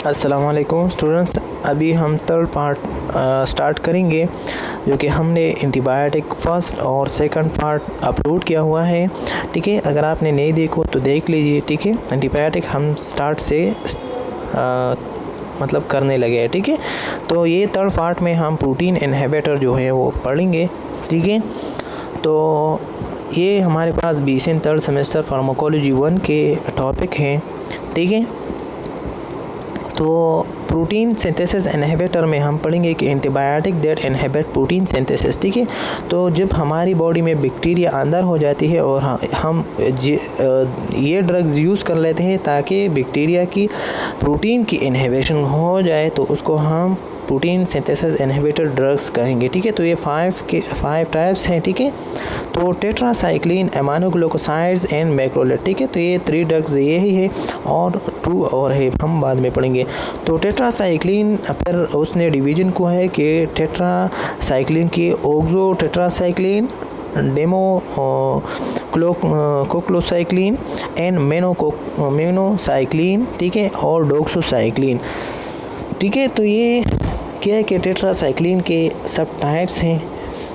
अस्सलाम वालेकुम स्टूडेंट्स, अभी हम थर्ड पार्ट स्टार्ट करेंगे जो कि हमने एंटीबायोटिक फर्स्ट और सेकंड पार्ट अपलोड किया हुआ है। ठीक है, अगर आपने नहीं देखो तो देख लीजिए। ठीक है, एंटीबायोटिक हम स्टार्ट से मतलब करने लगे हैं। ठीक है, तो ये थर्ड पार्ट में हम प्रोटीन इनहिबिटर जो है वो पढ़ेंगे। ठीक है, तो ये हमारे पास बीएससी थर्ड सेमेस्टर फार्माकोलॉजी 1 के टॉपिक हैं। ठीक है, तो प्रोटीन सिंथेसिस इनहिबिटर में हम पढ़ेंगे कि antibiotic that inhibit protein synthesis. ठीक है, तो जब हमारी बॉडी में बैक्टीरिया अंदर हो जाती है और हम ये ड्रग्स यूज़ कर लेते हैं ताकि बैक्टीरिया की प्रोटीन की इनहिबिशन हो जाए, तो उसको हम प्रोटीन सिंथेसिस इनहिबिटर ड्रग्स कहेंगे। ठीक है, तो ये 5 टाइप्स हैं। ठीक है, तो टेट्रासाइक्लिन, एमाइनोग्लिकोसाइड्स एंड मैक्रोलेट। ठीक है, तो ये 3 ड्रग्स ये ही है और 2 और है, हम बाद में पढ़ेंगे। तो टेट्रासाइक्लिन फिर उसने डिवीजन को है कि टेट्रासाइक्लिन की ऑक्सो टेट्रासाइक्लिन, डेमो कोक्लोसाइक्लिन एंड मेनोसाइक्लिन। ठीक है, और डॉक्सोसाइक्लिन। ठीक है, तो ये क्या है कि टेट्रासाइक्लिन के सब टाइप्स हैं,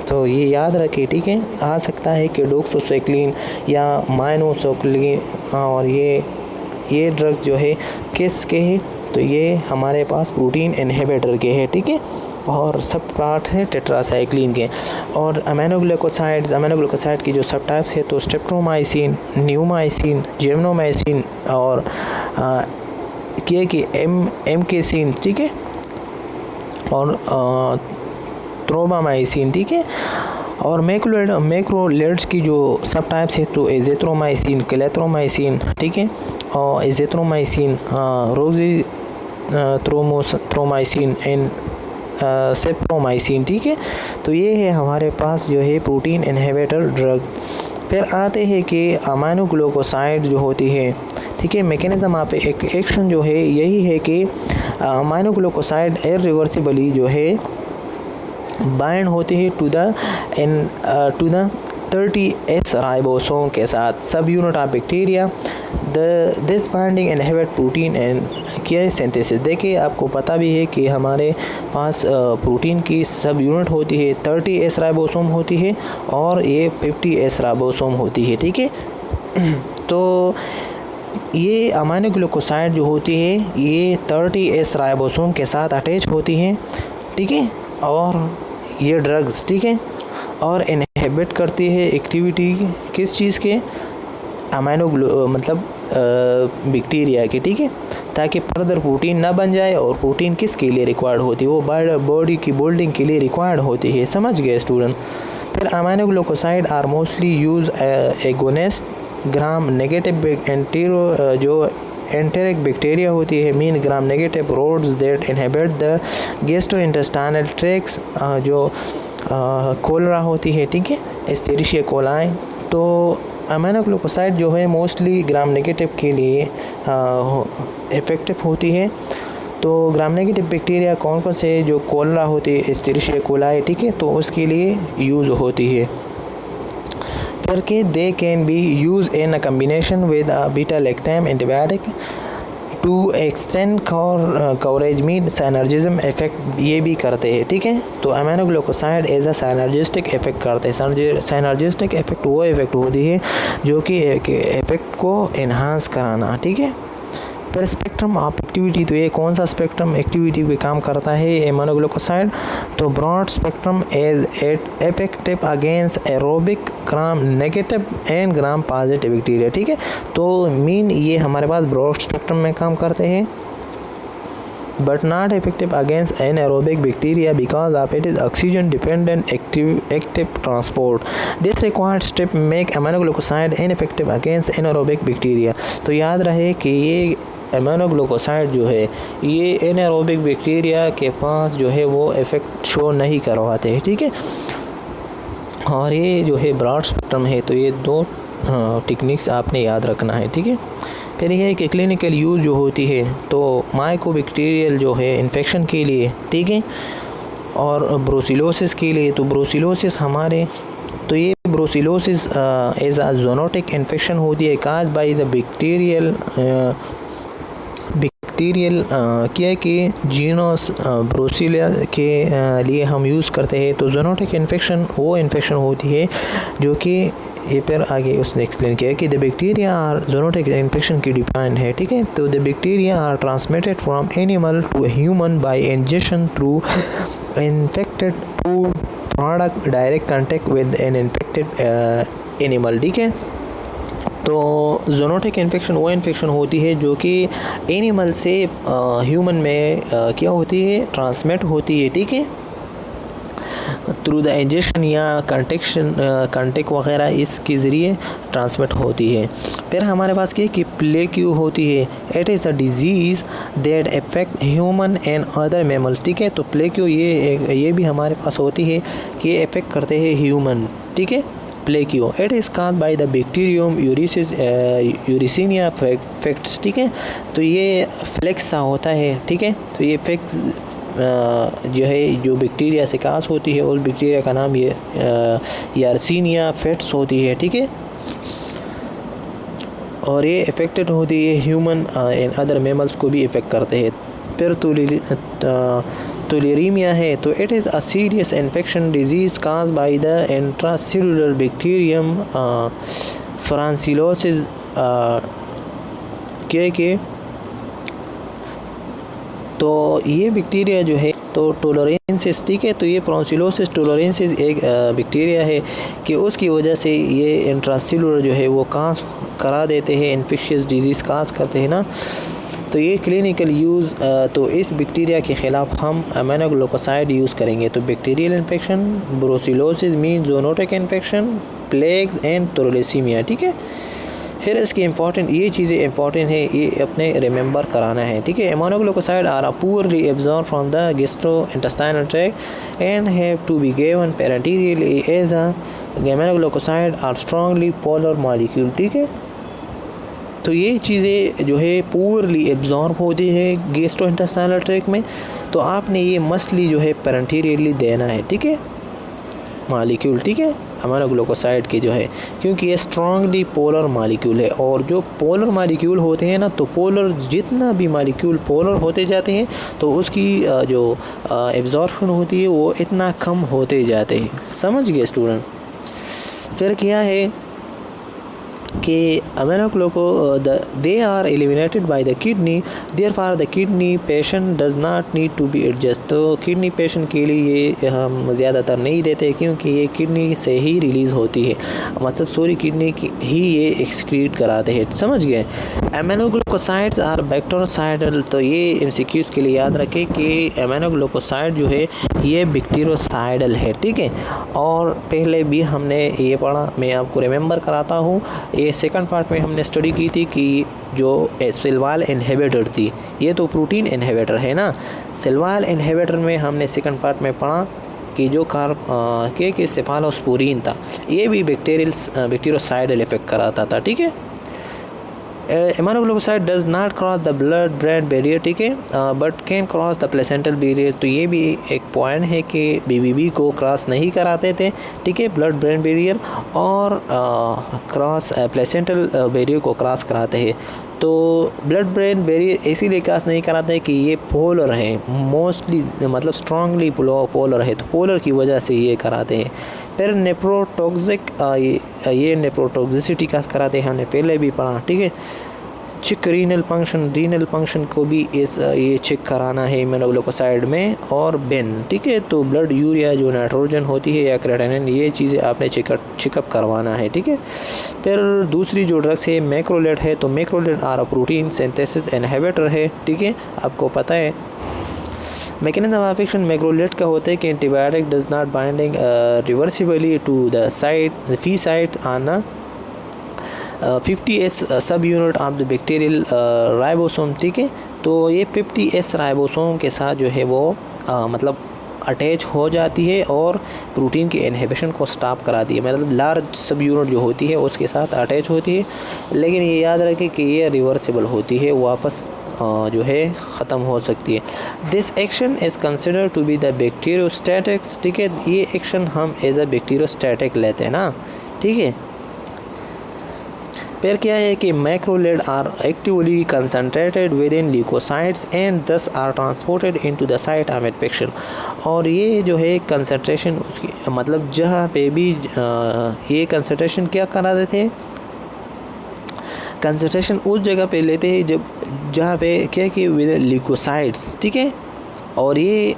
तो ये याद रखें। ठीक है, आ सकता है कि डॉक्सोसाइक्लिन या माइनोसाइक्लिन, और ये ड्रग्स जो है किस के हैं, तो ये हमारे पास प्रोटीन इनहिबिटर के हैं। ठीक है, और सब पार्ट हैं टेट्रासाइक्लिन के। और अमीनोग्लिकोसाइड की जो सब टाइप्स है तो स्ट्रेप्टोमाइसिन, न्यूमाइसिन, जेमनोमाइसिन और एमकेसिन। ठीक है, और थ्रोबामाइसिन। ठीक है, और मैक्रोलेट्स की जो सब टाइप्स है तो एजिथ्रोमाइसिन, क्लेथ्रोमाइसिन। ठीक है, और एजिथ्रोमाइसिन, थ्रोमाइसिन एंड सेप्रोमाइसिन। ठीक है, तो ये है हमारे पास जो है प्रोटीन इनहिबिटर ड्रग्स। फिर आते हैं कि अमाइनोग्लिकोसाइड जो होती है। ठीक है, मैकेनिज़्म आप एक्शन जो है यही है कि अमाइनोग्लिकोसाइड इरिवर्सिबली जो है बाइंड होते हैं टू द 30S राइबोसोम के साथ, सब unit of bacteria. This binding inhibit protein and क्या सिंथेसिस। देखिए, आपको पता भी है कि हमारे पास प्रोटीन की सब यूनिट होती है, 30S राइबोसोम होती है और ये 50S राइबोसोम होती है। ठीक है, तो ये अमाइनोग्लिकोसाइड जो होती है ये 30S राइबोसोम के साथ अटैच होती हैं। ठीक है, और ये ड्रग्स, ठीक है, और इनहिबिट करती है एक्टिविटी किस चीज़ के, मतलब बैक्टीरिया की। ठीक है, ताकि फर्दर प्रोटीन ना बन जाए, और प्रोटीन किसके लिए रिक्वायर्ड होती है, वो बॉडी की बिल्डिंग के लिए रिक्वायर्ड होती है। समझ गए स्टूडेंट। फिर aminoglycoside are mostly use agonist gram negative entero जो एंटेरिक बैक्टीरिया होती है, mean gram negative rods that inhibit the gastrointestinal tracts, जो कोलरा होती है। ठीक है, एस्चेरिशिया कोलाई। तो अमाइनोग्लिकोसाइड जो है मोस्टली ग्राम नेगेटिव के लिए इफ़ेक्टिव होती है। तो ग्राम नेगेटिव बैक्टीरिया कौन कौन से, जो कोलरा होती है, एस्चेरिशिया कोलाई। ठीक है, तो उसके लिए यूज़ होती है। फिर के they can be use in a combination with a beta lactam antibiotic to extend coverage, mean synergism effect ये भी करते हैं। ठीक है, तो अमाइनोग्लिकोसाइड एज अ साइनर्जिस्टिक इफेक्ट करते हैं। साइनर्जिस्टिक इफेक्ट वो इफेक्ट होती है जो कि इफेक्ट को इन्हांस कराना। ठीक है, फिर स्पेक्ट्रम ऑफ एक्टिविटी, तो ये कौन सा स्पेक्ट्रम एक्टिविटी पे काम करता है अमाइनोग्लिकोसाइड, तो broad spectrum as effective against aerobic gram negative and gram positive bacteria. ठीक है, तो मीन ये हमारे पास ब्रॉड स्पेक्ट्रम में काम करते हैं, but not effective against anaerobic bacteria because of its oxygen dependent active transport. This required step make aminoglycoside ineffective against anaerobic bacteria. तो याद रहे कि ये अमाइनोग्लिकोसाइड जो है ये एनारोबिक बैक्टीरिया के पास जो है वो इफेक्ट शो नहीं करवाते हैं। ठीक है, और ये जो है ब्रॉड स्पेक्ट्रम है, तो ये 2 टेक्निक्स आपने याद रखना है। ठीक है, फिर यह है कि क्लिनिकल यूज़ जो होती है तो माइकोबैक्टीरियल जो है इन्फेक्शन के लिए। ठीक है, और ब्रोसिलोसिस के लिए, तो ब्रोसिलोसिस हमारे, तो ये ब्रोसिलोसिस एज अ जूनोटिक इन्फेक्शन होती है काज बाय द बैक्टीरियल क्या है कि जीनस ब्रोसीलिया के लिए हम यूज़ करते हैं। तो ज़ूनोटिक इन्फेक्शन वो इन्फेक्शन होती है जो कि ये पर आगे उसने एक्सप्लेन किया कि the bacteria are zoonotic infection की डिफाइन है, ठीक है। तो the bacteria are transmitted from animal to human by injection through infected food product direct contact with an infected animal, ठीक है। तो ज़ूनोटिक इन्फेक्शन वो इन्फेक्शन होती है जो कि एनिमल से ह्यूमन में क्या होती है, ट्रांसमिट होती है, ठीक है, थ्रू द इंजेक्शन या कांटेक्ट वगैरह इसके ज़रिए ट्रांसमिट होती है। फिर हमारे पास क्या कि प्लेक्यू होती है। It is a disease that affect human and other mammal, ठीक है। तो प्लेक्यू ये भी हमारे पास होती है कि अफेक्ट करते हैं ह्यूमन, ठीक है। Plague it is caused by the bacterium Yersinia facts, ठीक है। तो ये फ्लेक्स सा होता है, ठीक है। तो ये फेक्ट्स जो है जो बैक्टीरिया से काज होती है, उस बैक्टीरिया का नाम ये यारसीनिया फेट्स होती है, ठीक है। और ये इफ़ेक्टेड होती है ह्यूमन एंड अदर मैमल्स को भी इफ़ेक्ट करते हैं। फिर तुलेरीमिया है। तो it is a serious infection disease cause by the intracellular bacterium francisellosis के तो ये बैक्टीरिया जो है तो टोलोरेंसिस, ठीक है। तो ये फ्रांसिलोसिस टोलोरेंसिस एक बैक्टीरिया है कि उसकी वजह से ये इंट्रासेलुलर जो है वो काज करा देते हैं, इन्फेक्शियस डिजीज़ काज करते हैं ना। तो ये क्लिनिकल यूज़ तो इस बैक्टीरिया के ख़िलाफ़ हम अमीनोग्लिकोसाइड यूज़ करेंगे। तो bacterial infection, brucellosis mean zoonotic infection, plagues and thalassemia, ठीक है। फिर इसकी इंपॉर्टेंट ये चीज़ें इंपॉर्टेंट है, ये अपने रिमेंबर कराना है, ठीक है। Aminoglycoside are poorly absorb from the gastrointestinal tract and have to be given parenterally as a aminoglycoside are strongly polar molecule, ठीक है। तो ये चीज़ें जो है पूरली एब्जॉर्ब होती है गैस्ट्रोइंटेस्टाइनल ट्रैक्ट में। तो आपने ये मसली जो है पेरेंटरियली देना है, ठीक है, मॉलिक्यूल, ठीक है, अमीनोग्लिकोसाइड के जो है, क्योंकि ये स्ट्रांगली पोलर मॉलिक्यूल है। और जो पोलर मॉलिक्यूल होते हैं ना, तो पोलर जितना भी मॉलिक्यूल पोलर होते जाते हैं तो उसकी जो एब्जॉर्प्शन होती है वो इतना कम होते जाते हैं। समझ गए स्टूडेंट। फिर क्या है कि aminoglycoside they are eliminated by the kidney, therefore the kidney patient does not need to be adjust. तो किडनी पेशेंट के लिए ये हम ज़्यादातर नहीं देते क्योंकि ये किडनी से ही रिलीज़ होती है, मतलब सॉरी किडनी की ही ये एक्सक्रीट कराते हैं। समझ गए। अमीनोग्लिकोसाइड्स आर बैक्टीरियोसाइडल। तो ये एमसीक्यूज़ के लिए याद रखें कि अमीनोग्लिकोसाइड जो है ये बैक्टीरियोसाइडल है, ठीक है। और पहले भी हमने ये पढ़ा, मैं आपको रिमेंबर कराता हूँ। ये सेकंड पार्ट में हमने स्टडी की थी कि जो सेलवाल इनहिबिटर थी, ये तो प्रोटीन इनहिबिटर है ना। सेलवाल इनहिबिटर में हमने सेकंड पार्ट में पढ़ा कि जो के सेफालोस्पोरिन था, ये भी बैक्टीरियोसाइडल इफेक्ट कराता था, ठीक है। Aminoglycoside does not cross the blood brain barrier, ठीक है, but can cross the placental barrier. तो ये भी एक पॉइंट है कि बीबीबी को क्रॉस नहीं कराते थे, ठीक है, ब्लड ब्रेन बैरियर, और क्रॉस प्लेसेंटल बैरियर को क्रॉस कराते हैं। तो ब्लड ब्रेन बैरियर इसीलिए क्रॉस नहीं कराते हैं कि ये पोलर है, मोस्टली मतलब स्ट्रांगली पोलर है, तो पोलर की वजह से ये कराते हैं। फिर नेप्रोटॉक्सिक, ये नेप्रोटॉक्सिसिटी का कराते हैं, हमने पहले भी पढ़ा, ठीक है। चेक रीनल फंक्शन को भी ये चेक कराना है अमीनोग्लिकोसाइड में, और बेन, ठीक है। तो ब्लड यूरिया जो नाइट्रोजन होती है या क्रेटिनिन, ये चीज़ें आपने चेकअप करवाना है, ठीक है। फिर दूसरी जो ड्रग्स है मैक्रोलेट है। तो मैक्रोलेट आर प्रोटीन सिंथेसिस इनहिबिटर है, ठीक है, आपको पता है। मैकेनिज्म ऑफ एक्शन मैक्रोलेट का होता है कि antibiotic does not binding reversibly to the site fee site on 50S subunit of the bacterial ribosome, ठीक है। तो ये 50S राइबोसोम के साथ जो है वो मतलब अटैच हो जाती है और प्रोटीन के इनहिबिशन को स्टॉप कराती है, मतलब लार्ज सब यूनिट जो होती है उसके साथ अटैच होती है। लेकिन ये याद रखें कि ये रिवर्सिबल होती है, वापस जो है ख़त्म हो सकती है। This action is consider to be the bacteriostatics, ठीक है। ये एक्शन हम एज अ बैक्टीरियोस्टैटिक लेते हैं ना, ठीक है। फिर क्या है कि macrolide are actively concentrated within leukocytes and thus are transported into the site of infection. और ये जो है कंसनट्रेशन उसकी मतलब जहाँ पे भी ये कंसनट्रेशन क्या करा देते हैं, कंसनट्रेशन उस जगह पे लेते हैं जब जहाँ पे क्या कि विद ल्यूकोसाइट्स, ठीक है। और ये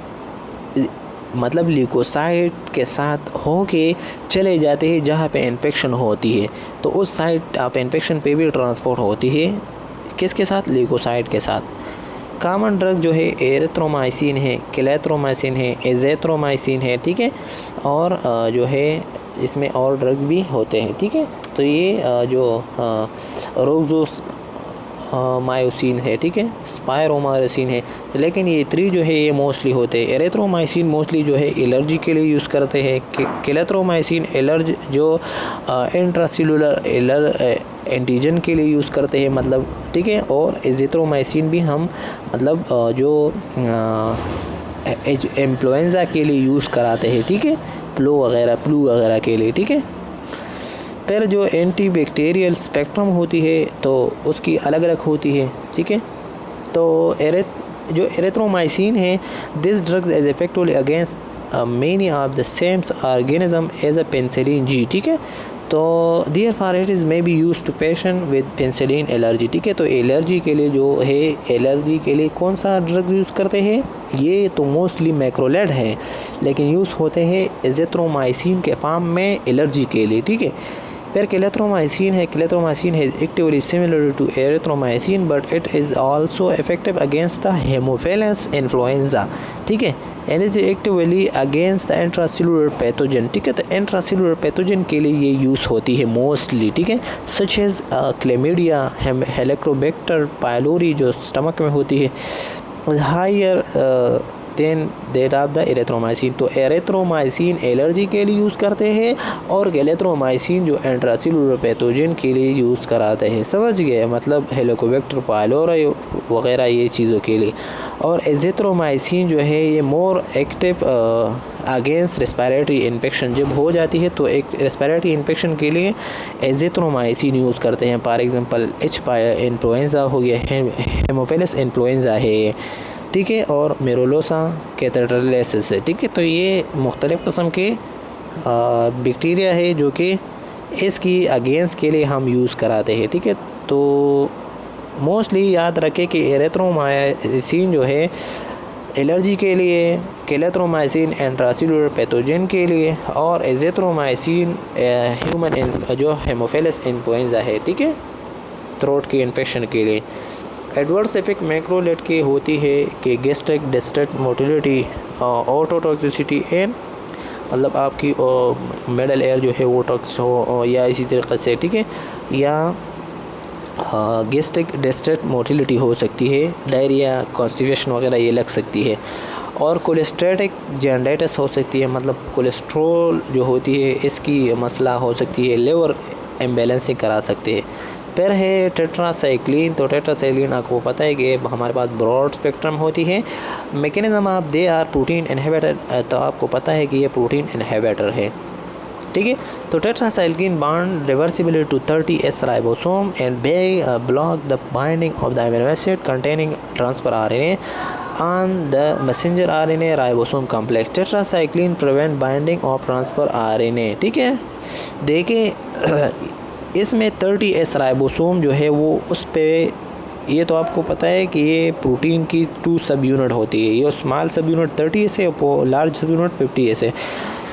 मतलब ल्यूकोसाइट के साथ होके चले जाते हैं जहाँ पे इन्फेक्शन होती है, तो उस साइट ऑफ इन्फेक्शन पे भी ट्रांसपोर्ट होती है, किसके साथ, ल्यूकोसाइट के साथ। कॉमन ड्रग जो है एरिथ्रोमाइसिन है, क्लेथ्रोमाइसिन है, एज़ेथ्रोमाइसिन है, ठीक है। और जो है इसमें और ड्रग्स भी होते हैं, ठीक है। तो ये जो रोज़ोस मायोसिन है, ठीक है, स्पायरोमाइसिन है, लेकिन ये 3 जो है ये मोस्टली होते हैं। एरिथ्रोमाइसिन मोस्टली जो है एलर्जी के लिए यूज़ करते हैं। क्लेथ्रोमाइसिन एलर्जी जो इंट्रासेलुलर एंटीजन के लिए यूज़ करते हैं, मतलब, ठीक है। और एजिथ्रोमाइसिन भी हम मतलब जो इन्फ्लुएंज़ा के लिए यूज़ कराते हैं, ठीक है, फ्लू वगैरह के लिए, ठीक है। फिर जो एंटी बैक्टीरियल स्पेक्ट्रम होती है तो उसकी अलग अलग होती है, ठीक है। तो जो एरिथ्रोमाइसिन है, this drugs as effectively against many of the sames organism as a penicillin G, ठीक है। तो therefore it is may be use to patient with penicillin allergy, ठीक है। तो एलर्जी के लिए जो है, एलर्जी के लिए कौन सा ड्रग यूज़ करते हैं, ये तो मोस्टली मैक्रोलेड है, लेकिन यूज़ होते हैं एजिथ्रोमाइसिन के फॉर्म में एलर्जी के लिए, ठीक है। फिर क्लेथ्रोमाइसिन है, क्लेथ्रोमाइसिन है actively similar to erythromycin but it is also effective against the haemophilus influenza, ठीक है, and is actively against the intracellular pathogen, ठीक है। तो इंट्रासेलुलर पैथोजन के लिए ये यूज़ होती है मोस्टली, ठीक है, such as chlamydia, helicobacter pylori जो स्टमक में होती है, higher than that of the erythromycin. तो एरिथ्रोमाइसिन एलर्जी के लिए यूज़ करते हैं और क्लेथ्रोमाइसिन जो इंट्रासेलुलर पैथोजन के लिए यूज़ कराते हैं, समझ गए, मतलब हेलिकोबैक्टर पायलोरी वगैरह ये चीज़ों के लिए। और एजिथ्रोमाइसिन जो है ये more active against respiratory infection जब हो जाती है, तो एक रेस्पिरेटरी इन्फेक्शन के लिए एजिथ्रोमाइसिन यूज़ करते हैं। फॉर एग्जांपल इन्फ्लुएंजा हो गया, हेमोफिलस इन्फ्लुएंजा है, ठीक है, और मेरोलोसा कैथेड्रलिस है, ठीक है। तो ये मुख्तलिफ़ किस्म के बैक्टीरिया है जो कि इसकी अगेंस्ट के लिए हम यूज़ कराते हैं, ठीक है। तो मोस्टली याद रखें कि एरिथ्रोमाइसिन जो है एलर्जी के लिए, क्लेथ्रोमाइसिन इंट्रासेलुलर पैथोजन के लिए, और एजिथ्रोमाइसिन ह्यूमन जो हेमोफिलस इन्फ्लुएंजा है, ठीक है, थ्रोट के इन्फेक्शन के लिए। एडवर्स इफेक्ट मैक्रोलेड की होती है कि gastric distress, motility, autotoxicity and मतलब आपकी मिडल एयर जो है वो टॉक्स हो या इसी तरीके से, ठीक है, या गैस्ट्रिक डिस्ट्रेस मोटिलिटी हो सकती है, डायरिया, कॉन्स्टिपेशन वगैरह ये लग सकती है। और कोलेस्ट्रेटिक जैंडाइटिस हो सकती है, मतलब कोलेस्ट्रोल जो होती है इसकी मसला हो सकती है, लिवर इम्बैलेंसिंग करा सकते हैं। फिर है टेट्रासाइक्लिन। तो टेट्रासाइक्लिन आपको पता है कि हमारे पास ब्रॉड स्पेक्ट्रम होती है। Mechanism of they are protein inhibitor, तो आपको पता है कि ये प्रोटीन इनहिबिटर है, ठीक है। तो tetracycline bind reversibly to 30S ribosome and block the binding of the amino acid containing transfer RNA on the messenger RNA ribosome complex. Tetracycline prevent binding of transfer RNA, ठीक है। देखिए इसमें 30S ribosome जो है वो उस पे, ये तो आपको पता है कि ये प्रोटीन की 2 सब यूनिट होती है, ये स्मॉल सब यूनिट 30S है और लार्ज सब यूनिट 50S है।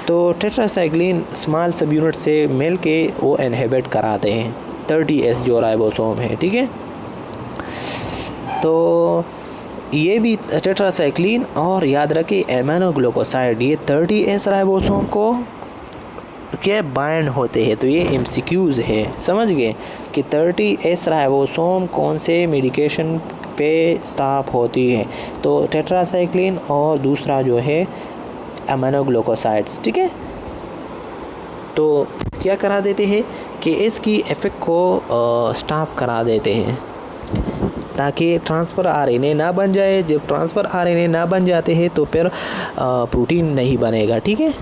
तो टेट्रासाइक्लिन स्मॉल सब यूनिट से मिल के वो इनहिबिट कराते हैं 30S जो राइबोसोम है, ठीक है। तो ये भी टेट्रासाइक्लिन, और याद रखिए एमिनोग्लिकोसाइड ये 30S राइबोसोम को क्या बाइंड होते हैं। तो ये MCQs है, समझ गए कि 30S राइबोसोम कौन से मेडिकेशन पे स्टॉप होती है, तो टेट्रासाइक्लिन और दूसरा जो है एमिनोग्लिकोसाइड्स, ठीक है। तो क्या करा देते हैं कि इसकी इफ़ेक्ट को स्टॉप करा देते हैं ताकि ट्रांसफ़र RNA ना बन जाए। जब ट्रांसफ़र RNA ना बन जाते हैं तो फिर प्रोटीन नहीं बनेगा, ठीक है।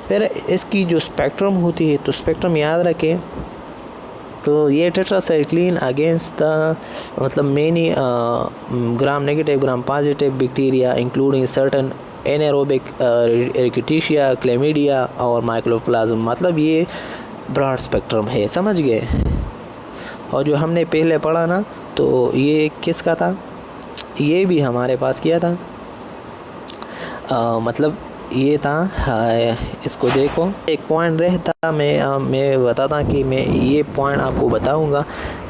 फिर इसकी जो स्पेक्ट्रम होती है, तो स्पेक्ट्रम याद रखें तो ये टेट्रासाइक्लिन अगेंस्ट द मतलब many gram negative gram positive bacteria including certain anaerobic rickettsia chlamydia और माइक्रोप्लाज्म, मतलब ये ब्रॉड स्पेक्ट्रम है, समझ गए। और जो हमने पहले पढ़ा ना, तो ये किसका था, ये भी हमारे पास किया था, मतलब ये था। इसको देखो, एक पॉइंट रहता, मैं बताता कि मैं ये पॉइंट आपको बताऊंगा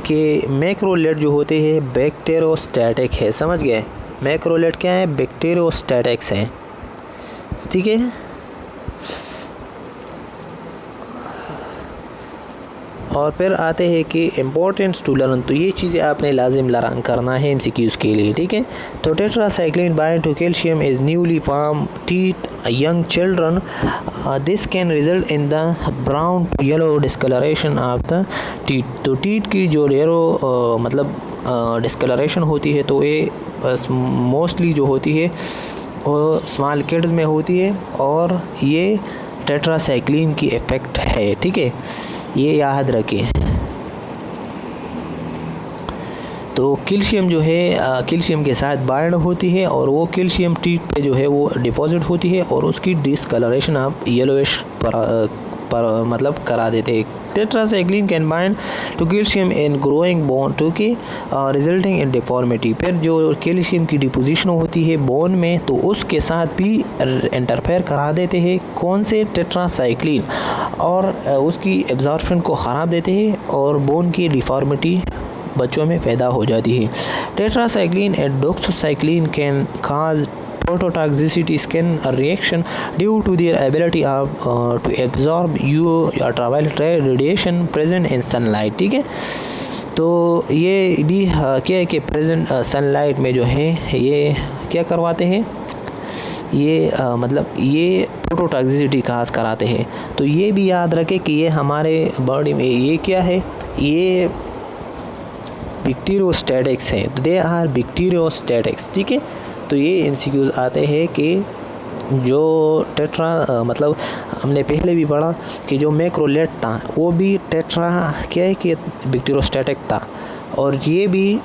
कि मैक्रोलेट जो होते हैं बैक्टीरियोस्टैटिक है, समझ गए। मैक्रोलेट क्या है, बैक्टीरियोस्टैटिक्स है, ठीक है। और फिर आते हैं कि इम्पोर्टेंस टू लर्न, तो ये चीज़ें आपने लाजिम लर्न करना है MCQs के लिए, ठीक है। तो tetracycline bind to calcium is newly form teeth young children, this can result in the brown to yellow discolouration of the teeth. तो टीथ की जो येलो मतलब डिस्कलरेशन होती है, तो ये मोस्टली जो होती है वो स्मॉल किड्स में होती है, और ये टेट्रासाइक्लिन की इफ़ेक्ट है, ठीक है, ये याद रखें। तो कैल्शियम जो है कैल्शियम के साथ बाइंड होती है, और वो कैल्शियम टीथ पे जो है वो डिपॉजिट होती है, और उसकी डिस्कलरेशन आप येलोइश पर मतलब करा देते हैं। Tetracycline can bind to calcium in growing bone to के रिजल्टिंग इन डिफॉर्मिटी। फिर जो कैल्शियम की डिपोजिशन होती है बोन में, तो उसके साथ भी इंटरफेयर करा देते हैं, कौन से, टेट्रासाइक्लिन, और उसकी एब्जॉर्प्शन को ख़राब देते हैं, और बोन की डिफॉर्मिटी बच्चों में पैदा हो जाती है। Tetracycline and doxycycline can cause phototoxicity skin reaction due to their ability to absorb ultraviolet radiation present in sunlight, ठीक है। तो ये भी क्या है कि प्रेजेंट सनलाइट में जो है ये क्या करवाते हैं, ये मतलब ये फोटोटॉक्सिसिटी काज कराते हैं। तो ये भी याद रखें कि ये हमारे बॉडी में ये क्या है, ये बैक्टीरियोस्टैटिक्स है, दे आर बैक्टीरियोस्टैटिक्स, ठीक है। तो ये MCQs आते हैं कि जो टेट्रा मतलब हमने पहले भी पढ़ा कि जो मैक्रोलेट था वो भी टेट्रा क्या है कि बैक्टीरियोस्टैटिक था, और ये भी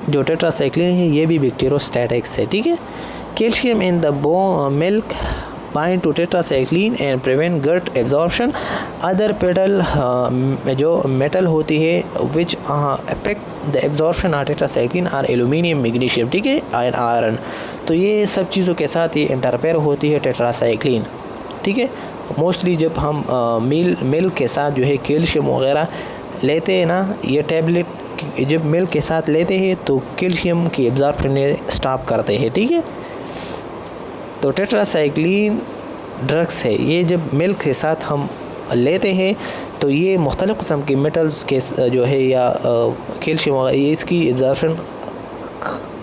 जो टेट्रासाइक्लिन है ये भी बैक्टीरियोस्टैटिक्स है, ठीक है। Calcium in the milk bind to tetracycline and prevent gut absorption. Other petal जो मेटल होती है which affect the absorption of tetracycline are aluminium, magnesium, ठीक है, आयरन। तो ये सब चीज़ों के साथ ये इंटरफेयर होती है टेट्रासाइक्लिन, ठीक है। मोस्टली जब हम मिल्क के साथ जो है कैल्शियम वगैरह लेते हैं ना, ये टैबलेट जब मिल्क के साथ लेते हैं तो कैल्शियम की एब्जॉर्प्शन स्टॉप करते हैं, ठीक है। तो टेट्रासाइक्लिन ड्रग्स है, ये जब मिल्क के साथ हम लेते हैं तो ये मुख्तलिफ़ किस्म के मेटल्स के जो है या कैल्शियम वगैरह ये इसकी एब्जॉर्प्शन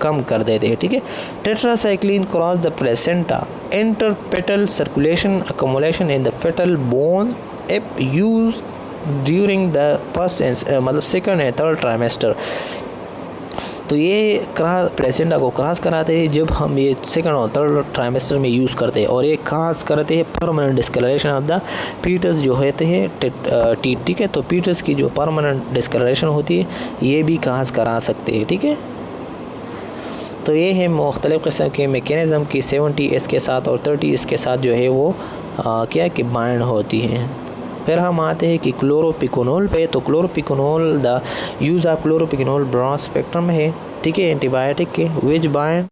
कम कर देते हैं, ठीक है। Tetracycline cross the placenta enter fetal circulation accumulation in the fetal bone if use during the first मतलब सेकंड एंड थर्ड ट्राइमेस्टर। तो ये प्लेसेंटा को क्रॉस कराते हैं जब हम ये सेकंड और थर्ड ट्राइमेस्टर में यूज़ करते हैं, और ये क्रॉस करते हैं permanent discolouration of the fetus जो होते हैं टीथ, ठीक है। तो पीटस की जो परमानेंट डिस्कलरेशन होती है ये भी क्रॉस करा सकते हैं, ठीक है। तो ये है मुख्तलिफ़ किस्म के मैकेनिज़्म की 70 इसके साथ और 30 इसके साथ जो है वो क्या कि बाइंड होती हैं। फिर हम आते हैं कि क्लोरोपिकोनोल पे। तो क्लोरोपिकोनोल the use of क्लोरोपिकोनोल broad spectrum है, ठीक है, एंटीबायोटिक के विच बाइंड